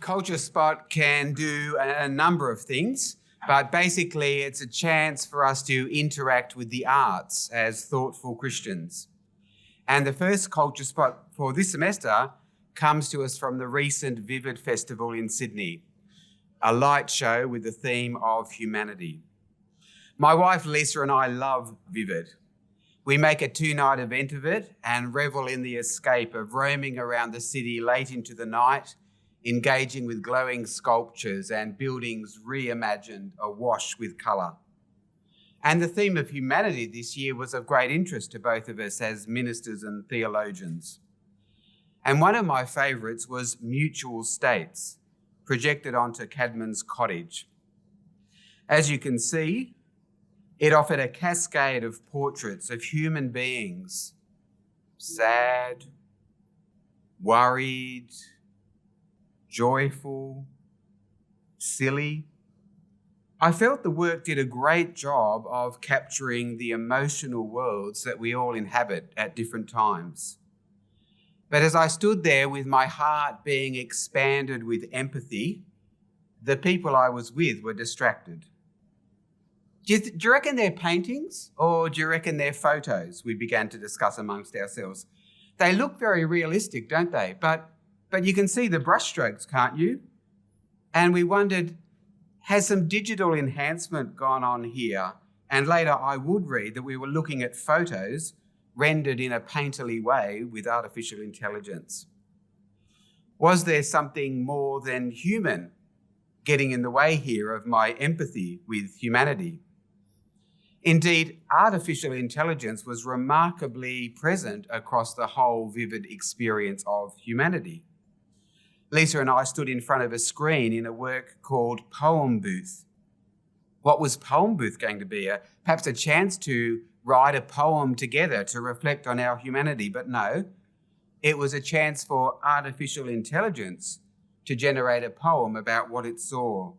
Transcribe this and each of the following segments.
Culture Spot can do a number of things, but basically it's a chance for us to interact with the arts as thoughtful Christians. And the first Culture Spot for this semester comes to us from the recent Vivid Festival in Sydney, a light show with the theme of humanity. My wife Lisa and I love Vivid. We make a 2-night event of it and revel in the escape of roaming around the city late into the night, engaging with glowing sculptures and buildings reimagined awash with colour. And the theme of humanity this year was of great interest to both of us as ministers and theologians. And one of my favourites was Mutual States, projected onto Cadman's Cottage. As you can see, it offered a cascade of portraits of human beings, sad, worried, joyful, silly. I felt the work did a great job of capturing the emotional worlds that we all inhabit at different times. But as I stood there with my heart being expanded with empathy, the people I was with were distracted. Do you reckon they're paintings or do you reckon they're photos? We began to discuss amongst ourselves. They look very realistic, don't they? But you can see the brushstrokes, can't you? And we wondered, has some digital enhancement gone on here? And later I would read that we were looking at photos rendered in a painterly way with artificial intelligence. Was there something more than human getting in the way here of my empathy with humanity? Indeed, artificial intelligence was remarkably present across the whole Vivid experience of humanity. Lisa and I stood in front of a screen in a work called Poem Booth. What was Poem Booth going to be? Perhaps a chance to write a poem together to reflect on our humanity, but no, it was a chance for artificial intelligence to generate a poem about what it saw.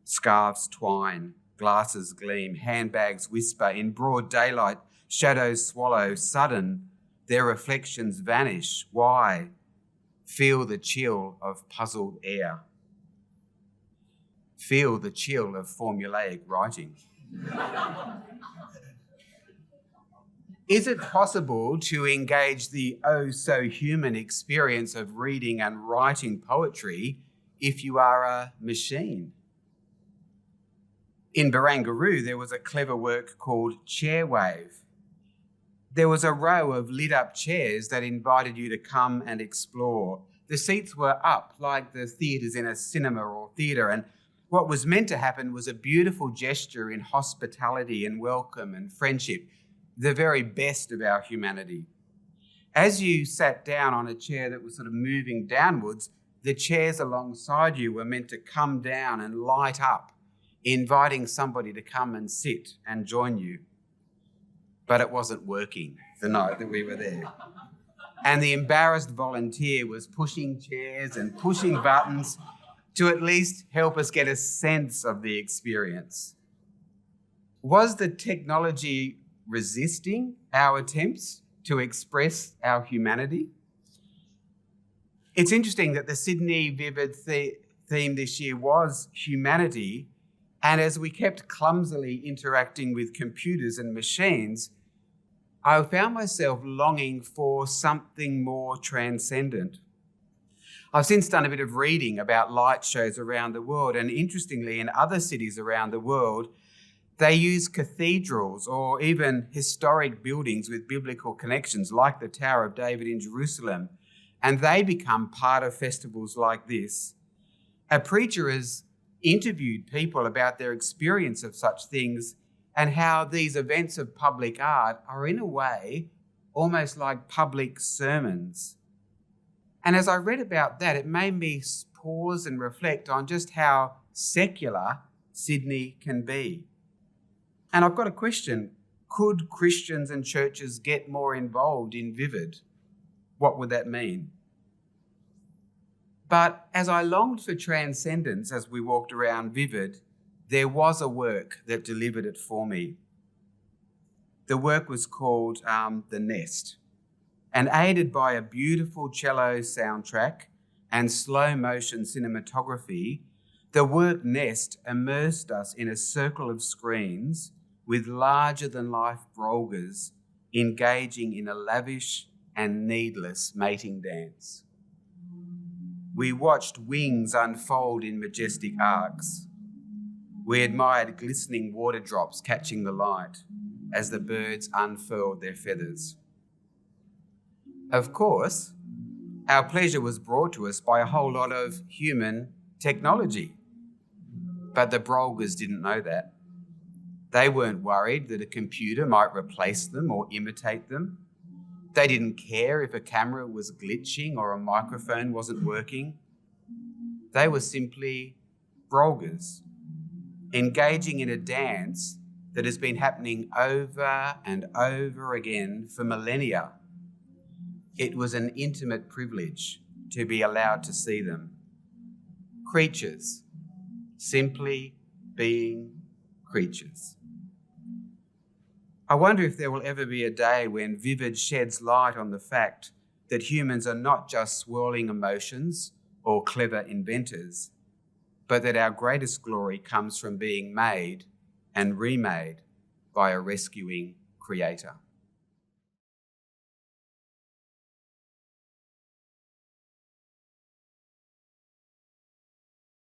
Scarves twine, glasses gleam, handbags whisper, in broad daylight, shadows swallow, sudden, their reflections vanish. Why? Feel the chill of puzzled air. Feel the chill of formulaic writing. Is it possible to engage the oh-so-human experience of reading and writing poetry if you are a machine? In Barangaroo, there was a clever work called Chairwave. There was a row of lit-up chairs that invited you to come and explore. The seats were up like the theatres in a cinema or theatre, and what was meant to happen was a beautiful gesture in hospitality and welcome and friendship, the very best of our humanity. As you sat down on a chair that was sort of moving downwards, the chairs alongside you were meant to come down and light up, inviting somebody to come and sit and join you. But it wasn't working the night that we were there. And the embarrassed volunteer was pushing chairs and pushing buttons to at least help us get a sense of the experience. Was the technology resisting our attempts to express our humanity? It's interesting that the Sydney Vivid theme this year was humanity, and as we kept clumsily interacting with computers and machines, I found myself longing for something more transcendent. I've since done a bit of reading about light shows around the world, and interestingly, in other cities around the world, they use cathedrals or even historic buildings with biblical connections, like the Tower of David in Jerusalem, and they become part of festivals like this. A preacher has interviewed people about their experience of such things and how these events of public art are, in a way, almost like public sermons. And as I read about that, it made me pause and reflect on just how secular Sydney can be. And I've got a question. Could Christians and churches get more involved in Vivid? What would that mean? But as I longed for transcendence as we walked around Vivid, there was a work that delivered it for me. The work was called The Nest, and aided by a beautiful cello soundtrack, and slow motion cinematography, the work Nest immersed us in a circle of screens with larger-than-life brolgas engaging in a lavish and needless mating dance. We watched wings unfold in majestic arcs. We admired glistening water drops catching the light as the birds unfurled their feathers. Of course, our pleasure was brought to us by a whole lot of human technology. But the brolgas didn't know that. They weren't worried that a computer might replace them or imitate them. They didn't care if a camera was glitching or a microphone wasn't working. They were simply brolgas, engaging in a dance that has been happening over and over again for millennia. It was an intimate privilege to be allowed to see them. Creatures, simply being creatures. I wonder if there will ever be a day when Vivid sheds light on the fact that humans are not just swirling emotions or clever inventors, but that our greatest glory comes from being made and remade by a rescuing creator.